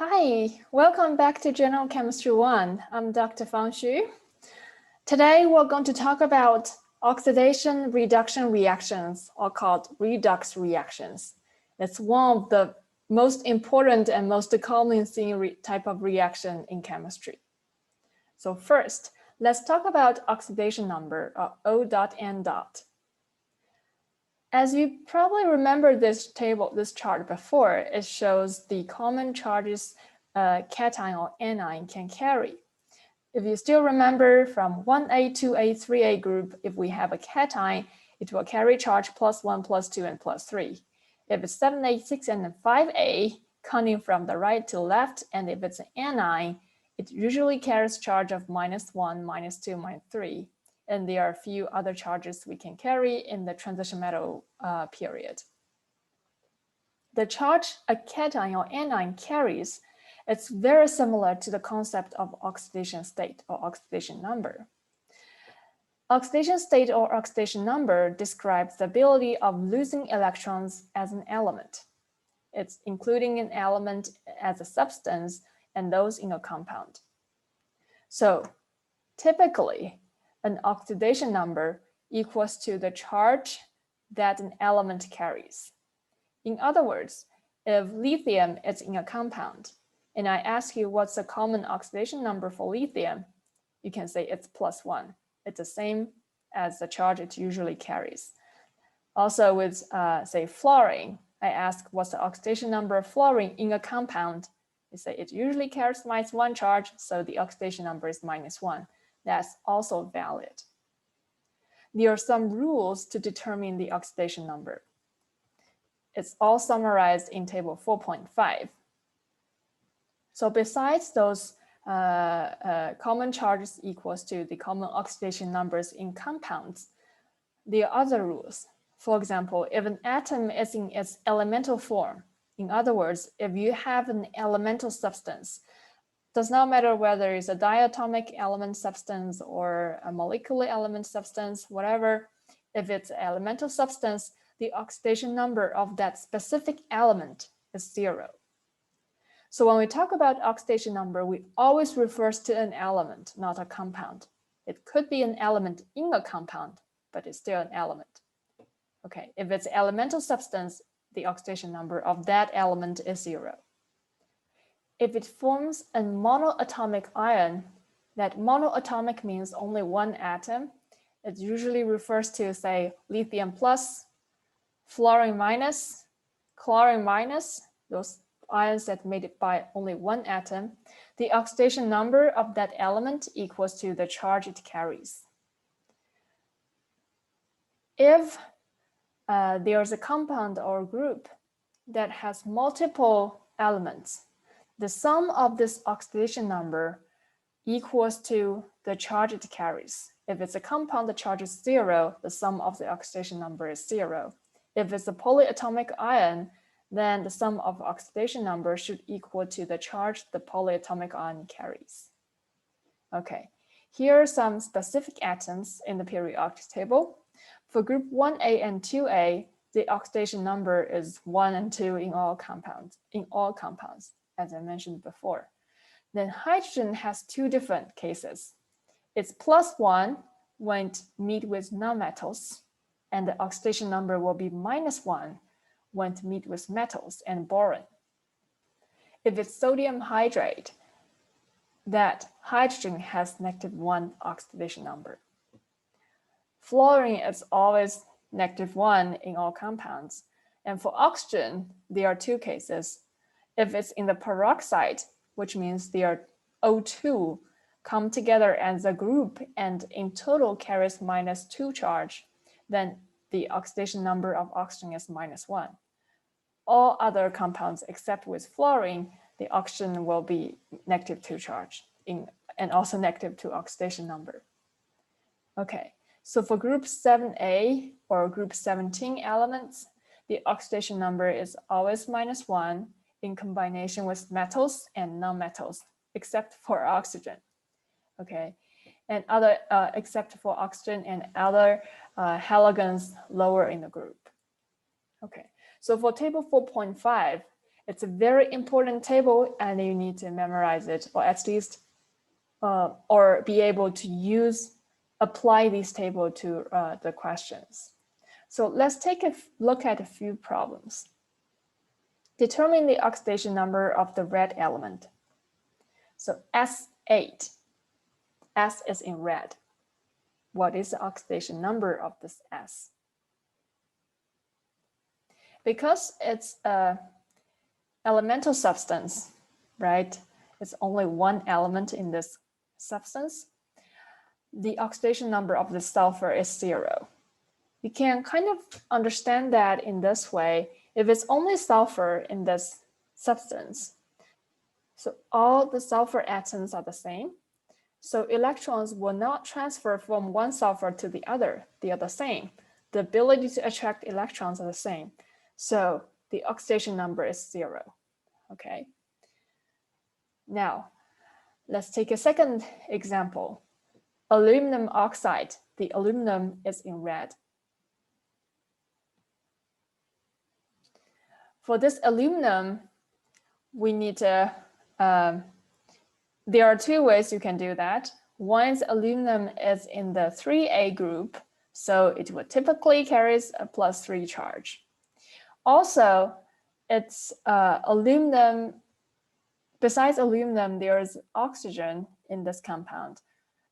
Hi, welcome back to General Chemistry 1. I'm Dr. Fang Xu. Today we're going to talk about oxidation reduction reactions, or called redox reactions. It's one of the most important and most commonly seen type of reaction in chemistry. So first, let's talk about oxidation number, or O dot N dot. As you probably remember this chart before, it shows the common charges cation or anion can carry. If you still remember from 1A, 2A, 3A group, if we have a cation, it will carry charge +1, +2, and +3. If it's 7A, 6, and 5A, counting from the right to left, and if it's an anion, it usually carries charge of -1, -2, -3. And there are a few other charges we can carry in the transition metal period. The charge a cation or anion carries, it's very similar to the concept of oxidation state or oxidation number. Oxidation state or oxidation number describes the ability of losing electrons as an element. It's including an element as a substance and those in a compound. So typically, an oxidation number equals to the charge that an element carries. In other words, if lithium is in a compound, and I ask you what's the common oxidation number for lithium, you can say it's +1. It's the same as the charge it usually carries. Also with, say, fluorine, I ask what's the oxidation number of fluorine in a compound. You say it usually carries -1 charge, so the oxidation number is -1. That's also valid. There are some rules to determine the oxidation number. It's all summarized in table 4.5. So besides those common charges equals to the common oxidation numbers in compounds, there are other rules. For example, if an atom is in its elemental form, in other words, if you have an elemental substance, does not matter whether it's a diatomic element substance or a molecular element substance, whatever, if it's an elemental substance, the oxidation number of that specific element is 0. So when we talk about oxidation number, we always refer to an element, not a compound. It could be an element in a compound, but it's still an element. Okay, if it's elemental substance, the oxidation number of that element is 0. If it forms a monoatomic ion, that monoatomic means only one atom. It usually refers to, say, lithium plus, fluorine minus, chlorine minus, those ions that made it by only one atom. The oxidation number of that element equals to the charge it carries. If there's a compound or group that has multiple elements, the sum of this oxidation number equals to the charge it carries. If it's a compound, the charge is 0, the sum of the oxidation number is 0. If it's a polyatomic ion, then the sum of oxidation number should equal to the charge the polyatomic ion carries. Okay, here are some specific atoms in the periodic table. For group 1A and 2A, the oxidation number is 1 and 2 in all compounds, as I mentioned before. Then hydrogen has two different cases. It's +1 when it meets with nonmetals, and the oxidation number will be -1 when it meets with metals and boron. If it's sodium hydrate, that hydrogen has -1 oxidation number. Fluorine is always -1 in all compounds. And for oxygen, there are two cases. If it's in the peroxide, which means there are O2 come together as a group and in total carries -2 charge, then the oxidation number of oxygen is -1. All other compounds except with fluorine, the oxygen will be -2 charge and also -2 oxidation number. Okay, so for group 7A or group 17 elements, the oxidation number is always -1 in combination with metals and nonmetals, except for oxygen. Okay, and other except for oxygen and other halogens lower in the group. Okay, so for table 4.5, It's a very important table and you need to memorize it, or at least or be able to apply this table to the questions. So let's take a look at a few problems. Determine the oxidation number of the red element. So S8, S is in red. What is the oxidation number of this S? Because it's an elemental substance, right? It's only one element in this substance. The oxidation number of the sulfur is 0. You can kind of understand that in this way. If it's only sulfur in this substance, so all the sulfur atoms are the same. So electrons will not transfer from one sulfur to the other. They are the same. The ability to attract electrons are the same. So the oxidation number is 0. Okay. Now, let's take a second example. Aluminum oxide. The aluminum is in red. For this aluminum, we need to, there are two ways you can do that. One is aluminum is in the 3A group, so it would typically carries a +3 charge. Also, it's aluminum, besides aluminum, there is oxygen in this compound.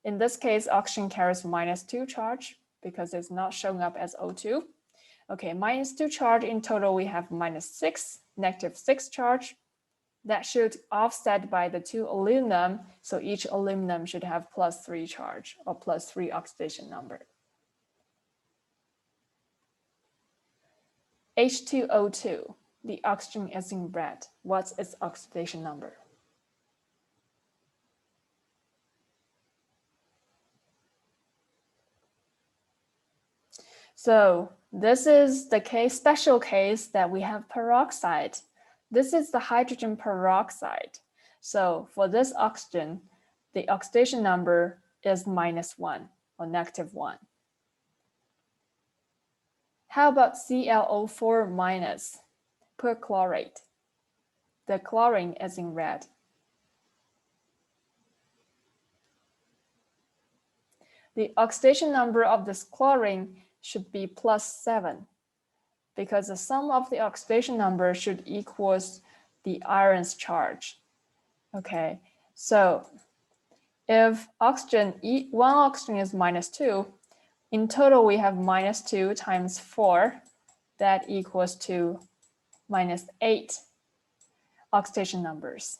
In this case, oxygen carries -2 charge because it's not showing up as O2. Okay, -2 charge in total, we have -6, -6 charge. That should offset by the 2 aluminum, so each aluminum should have +3 charge or +3 oxidation number. H2O2, the oxygen is in red. What's its oxidation number? So this is the special case that we have peroxide. This is the hydrogen peroxide. So for this oxygen, the oxidation number is -1 or -1. How about ClO4 minus, perchlorate? The chlorine is in red. The oxidation number of this chlorine should be +7 because the sum of the oxidation number should equals the iron's charge. Okay, so if oxygen, one oxygen is -2, in total we have -2 times 4, that equals to -8 oxidation numbers.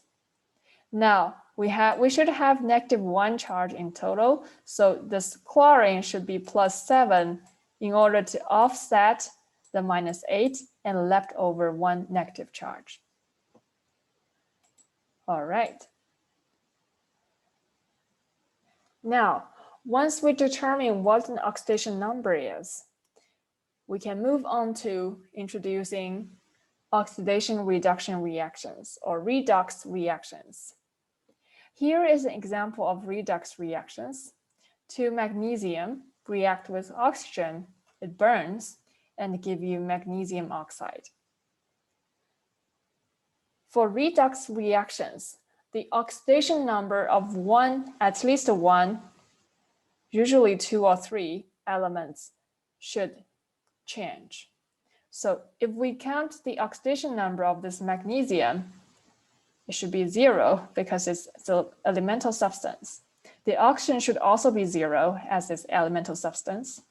Now we should have -1 charge in total, so this chlorine should be +7 in order to offset the -8 and left over 1 negative charge. All right. Now, once we determine what an oxidation number is, we can move on to introducing oxidation reduction reactions or redox reactions. Here is an example of redox reactions. 2 magnesium react with oxygen, it burns, and give you magnesium oxide. For redox reactions, the oxidation number of at least one, usually 2 or 3 elements should change. So if we count the oxidation number of this magnesium, it should be 0 because it's an elemental substance. The oxygen should also be 0 as its elemental substance.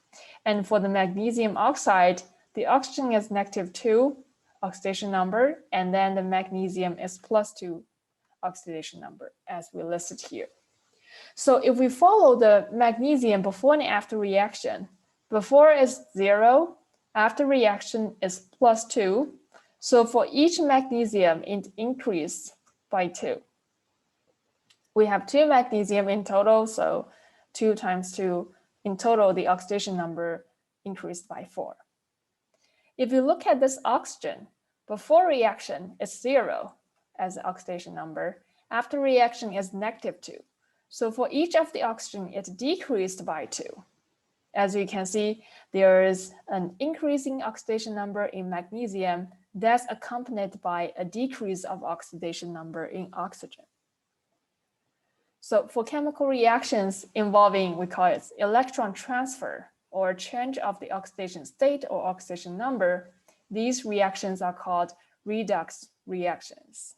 And for the magnesium oxide, the oxygen is -2 oxidation number, and then the magnesium is +2 oxidation number, as we listed here. So if we follow the magnesium before and after reaction, before is 0, after reaction is +2. So for each magnesium, it increased by 2. We have 2 magnesium in total, so 2 times 2. In total, the oxidation number increased by 4. If you look at this oxygen, before reaction is 0 as the oxidation number. After reaction is -2. So for each of the oxygen, it decreased by 2. As you can see, there is an increasing oxidation number in magnesium that's accompanied by a decrease of oxidation number in oxygen. So for chemical reactions involving, we call it electron transfer or change of the oxidation state or oxidation number, these reactions are called redox reactions.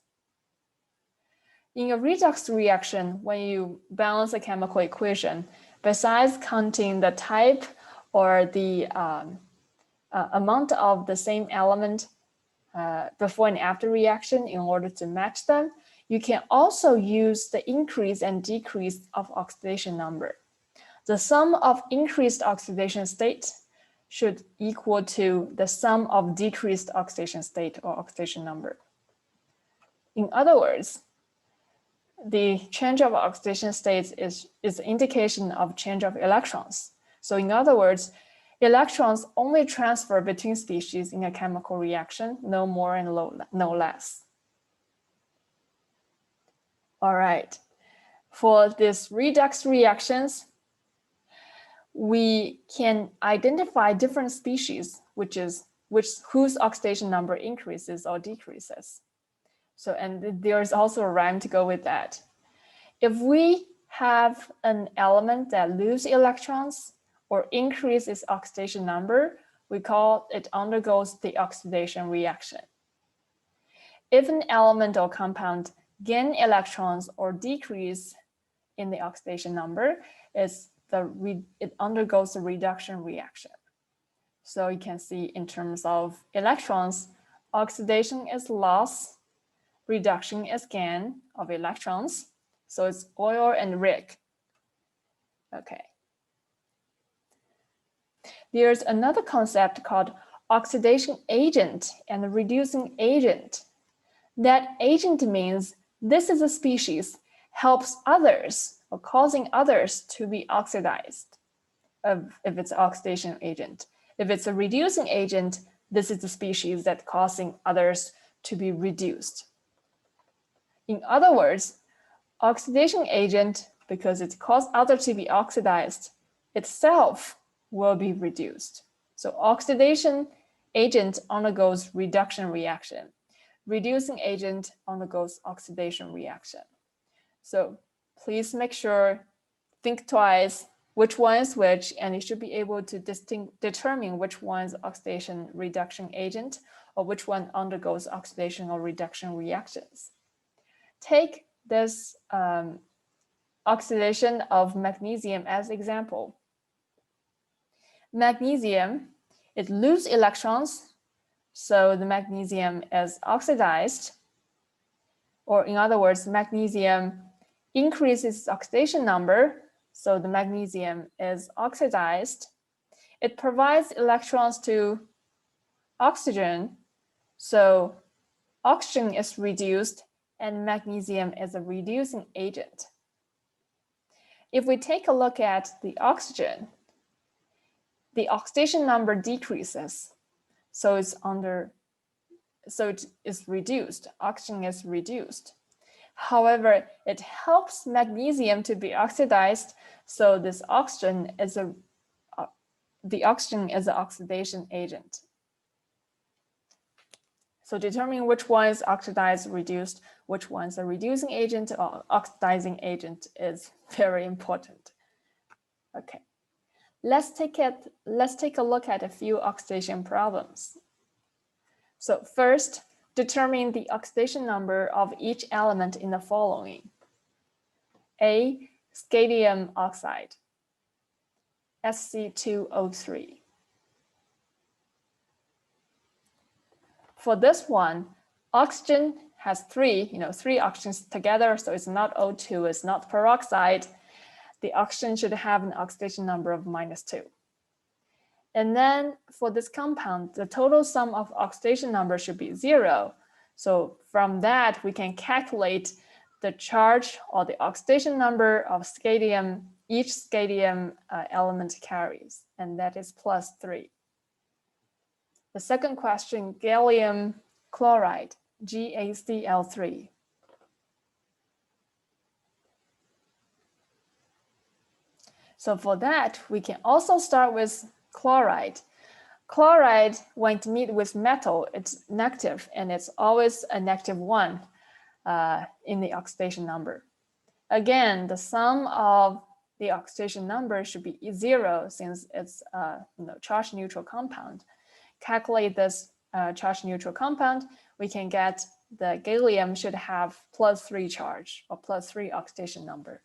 In a redox reaction, when you balance a chemical equation, besides counting the type or the amount of the same element before and after reaction in order to match them, you can also use the increase and decrease of oxidation number. The sum of increased oxidation state should equal to the sum of decreased oxidation state or oxidation number. In other words, the change of oxidation states is an indication of change of electrons. So in other words, electrons only transfer between species in a chemical reaction, no more and no less. All right, for these redox reactions, we can identify different species, whose oxidation number increases or decreases. So, and there's also a rhyme to go with that. If we have an element that loses electrons or increases its oxidation number, we call it undergoes the oxidation reaction. If an element or compound gain electrons or decrease in the oxidation number, it undergoes the reduction reaction. So you can see in terms of electrons, oxidation is loss, reduction is gain of electrons. So it's oil and rig. Okay. There's another concept called oxidation agent and reducing agent. That agent means this is a species helps others or causing others to be oxidized if it's an oxidation agent. If it's a reducing agent, this is the species that's causing others to be reduced. In other words, oxidation agent, because it causes others to be oxidized, itself will be reduced. So oxidation agent undergoes reduction reaction. Reducing agent undergoes oxidation reaction. So please make sure, think twice, which one is which, and you should be able to determine which one is oxidation reduction agent or which one undergoes oxidation or reduction reactions. Take this oxidation of magnesium as example. Magnesium, it loses electrons, so the magnesium is oxidized, or in other words, magnesium increases its oxidation number, so the magnesium is oxidized. It provides electrons to oxygen, so oxygen is reduced and magnesium is a reducing agent. If we take a look at the oxygen, the oxidation number decreases, so it is reduced, oxygen is reduced. However, it helps magnesium to be oxidized, so this oxygen is the oxygen is an oxidation agent. So determining which one is oxidized, reduced, which one is a reducing agent or oxidizing agent is very important. Okay, let's take a look at a few oxidation problems. So first, determine the oxidation number of each element in the following. A, scandium oxide, Sc2O3. For this one, oxygen has three oxygens together, so it's not O2, it's not peroxide. The oxygen should have an oxidation number of -2. And then for this compound, the total sum of oxidation number should be 0. So from that, we can calculate the charge or the oxidation number of scandium each scandium element carries, and that is +3. The second question, gallium chloride, GaCl3. So for that, we can also start with chloride. Chloride, when it meets with metal, it's negative, and it's always a -1 in the oxidation number. Again, the sum of the oxidation number should be 0 since it's a charge neutral compound. Calculate this charge neutral compound, we can get the gallium should have +3 charge or +3 oxidation number.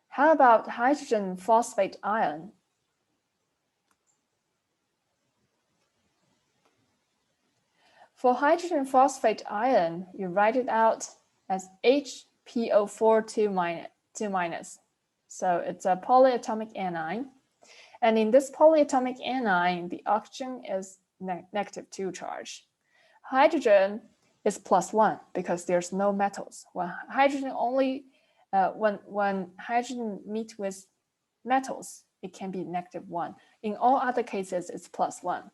How about hydrogen phosphate ion? For hydrogen phosphate ion, you write it out as HPO4 2 minus. So it's a polyatomic anion. And in this polyatomic anion, the oxygen is -2 charge. Hydrogen is +1 because there's no metals. When hydrogen when hydrogen meets with metals, it can be -1. In all other cases, it's +1.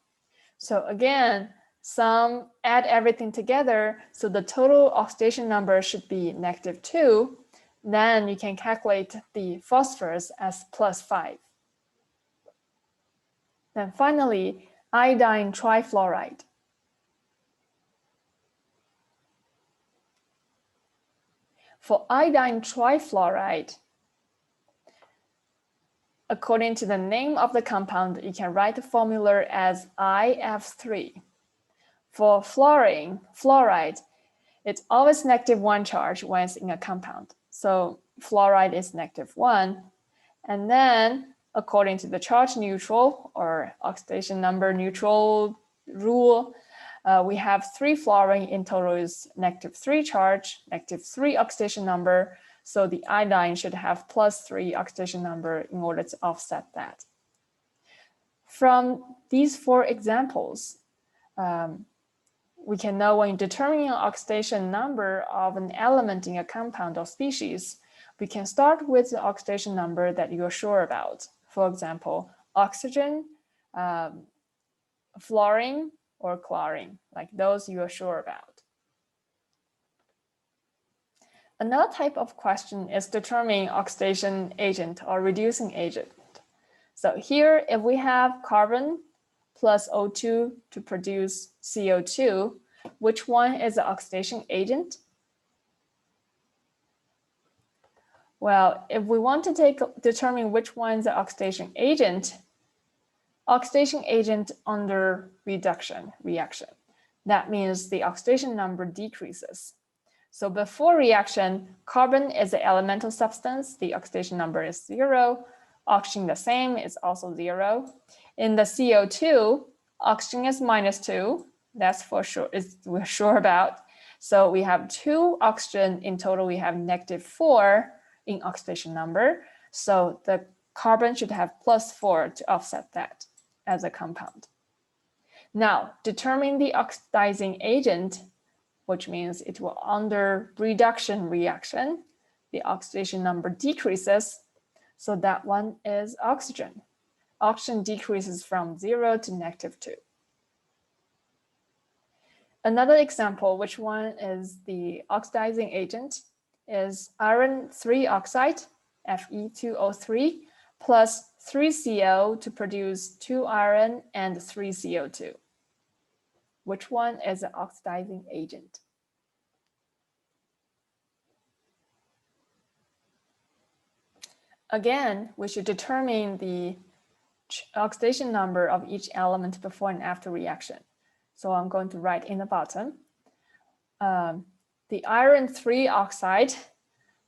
So again, add everything together, so the total oxidation number should be -2. Then you can calculate the phosphorus as +5. Then finally, iodine trifluoride. For iodine trifluoride, according to the name of the compound, you can write the formula as IF3. For fluoride, it's always -1 charge when it's in a compound. So fluoride is -1. And then according to the charge neutral or oxidation number neutral rule, we have 3 fluorine in total is -3 charge, -3 oxidation number. So the iodine should have +3 oxidation number in order to offset that. From these 4 examples, we can know when determining an oxidation number of an element in a compound or species, we can start with the oxidation number that you're sure about. For example, oxygen, fluorine, or chlorine, like those you are sure about. Another type of question is determining oxidation agent or reducing agent. So here, if we have carbon plus O2 to produce CO2, which one is the oxidation agent? Well, if we want to determine which one is the oxidation agent under reduction reaction, that means the oxidation number decreases. So before reaction, carbon is an elemental substance, the oxidation number is 0. Oxygen the same, is also 0. In the CO2, oxygen is -2. That's for sure, we're sure about. So we have 2 oxygen. In total, we have -4 in oxidation number. So the carbon should have +4 to offset that as a compound. Now, determine the oxidizing agent, which means it will under reduction reaction, the oxidation number decreases. So that one is oxygen. Oxygen decreases from 0 to -2. Another example, which one is the oxidizing agent, is iron 3 oxide, Fe2O3, plus 3CO to produce 2 iron and 3 CO2. Which one is the oxidizing agent? Again, we should determine the oxidation number of each element before and after reaction. So I'm going to write in the bottom. The iron 3 oxide,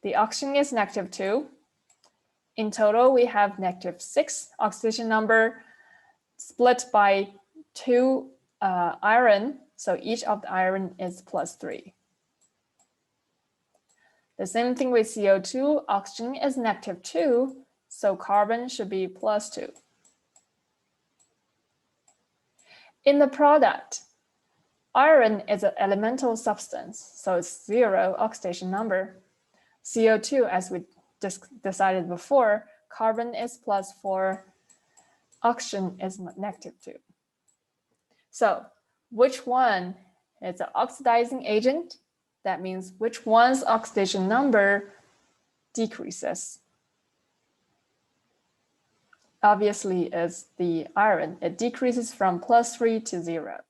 the oxygen is -2. In total, we have -6 oxidation number split by 2 iron. So each of the iron is +3. The same thing with CO2, oxygen is -2, so carbon should be +2. In the product, iron is an elemental substance, so it's 0 oxidation number. CO2, as we just decided before, carbon is +4, oxygen is -2. So which one is an oxidizing agent? That means which one's oxidation number decreases. obviously is the iron. It decreases from +3 to 0.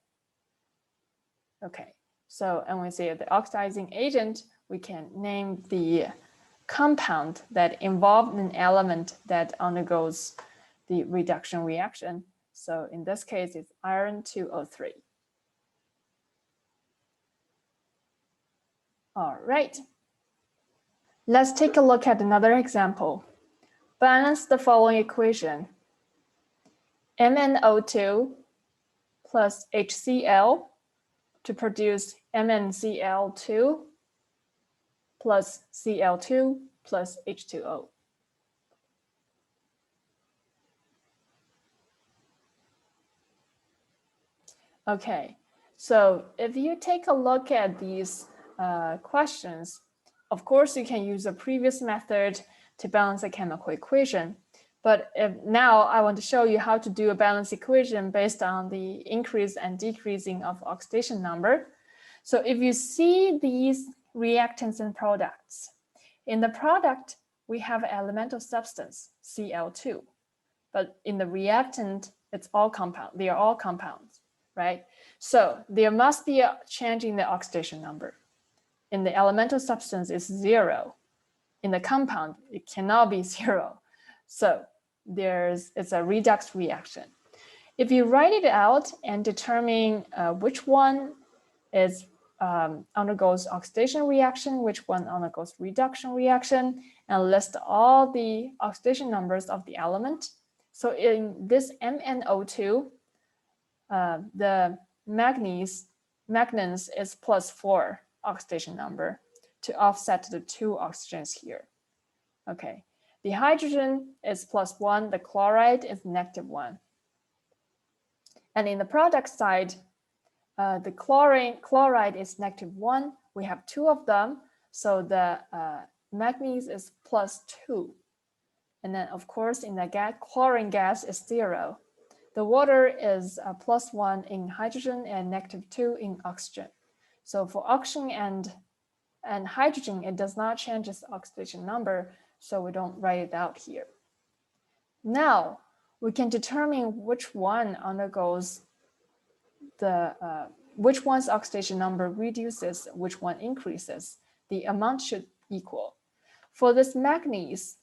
Okay, so and we say the oxidizing agent, we can name the compound that involved an element that undergoes the reduction reaction. So in this case, it's iron 2O3. All right. Let's take a look at another example. Balance the following equation. MnO2 plus HCl to produce MnCl2 plus Cl2 plus H2O. Okay, so if you take a look at these questions, of course, you can use a previous method to balance a chemical equation. But now I want to show you how to do a balance equation based on the increase and decreasing of oxidation number. So if you see these reactants and products, in the product, we have elemental substance, Cl2. But in the reactant, it's all compound. They are all compounds, right? So there must be a change in the oxidation number. In the elemental substance, it's 0. In the compound, it cannot be 0. So it's a redox reaction. If you write it out and determine which one is undergoes oxidation reaction, which one undergoes reduction reaction, and list all the oxidation numbers of the element. So in this MnO2, the manganese is +4 oxidation number to offset the 2 oxygens here. Okay, the hydrogen is +1, the chloride is -1. And in the product side, the chloride is -1. We have 2 of them, so the manganese is +2. And then, of course, in the chlorine gas is 0. The water is +1 in hydrogen and -2 in oxygen. So for oxygen and hydrogen, it does not change its oxidation number, so we don't write it out here. Now, we can determine which one undergoes which one's oxidation number reduces, which one increases. The amount should equal. For this manganese,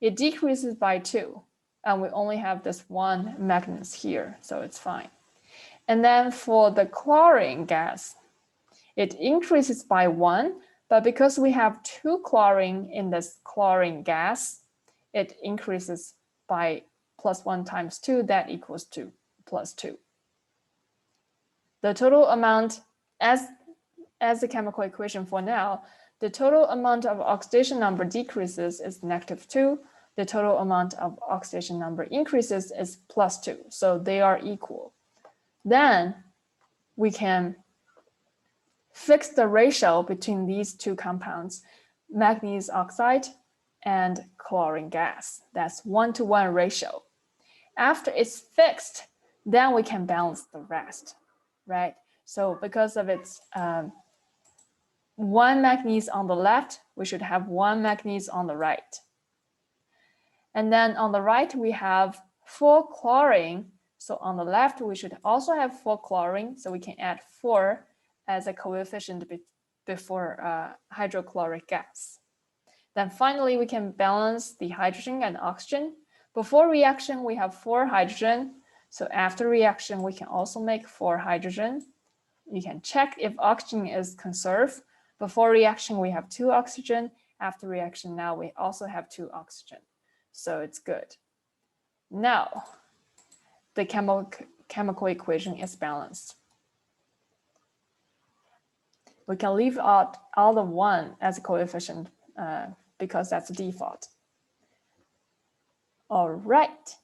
it decreases by 2, and we only have this one manganese here, so it's fine. And then for the chlorine gas, it increases by 1, but because we have 2 chlorine in this chlorine gas, it increases by +1 times 2, that equals 2 +2. The total amount, as the chemical equation for now, the total amount of oxidation number decreases is -2. The total amount of oxidation number increases is +2. So they are equal. Then we can fix the ratio between these 2 compounds, manganese oxide and chlorine gas. That's 1-to-1 ratio. After it's fixed, then we can balance the rest, right? So because of its 1 manganese on the left, we should have 1 manganese on the right. And then on the right, we have 4 chlorine. So on the left, we should also have 4 chlorine. So we can add 4 as a coefficient before hydrochloric gas. Then finally, we can balance the hydrogen and oxygen. Before reaction, we have 4 hydrogen. So after reaction, we can also make 4 hydrogen. You can check if oxygen is conserved. Before reaction, we have 2 oxygen. After reaction, now we also have 2 oxygen. So it's good. Now, the chemical equation is balanced. We can leave out all the 1 as a coefficient because that's the default. All right.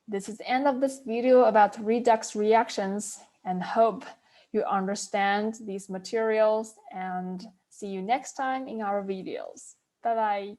This is the end of this video about redox reactions, and hope you understand these materials, and see you next time in our videos. Bye-bye.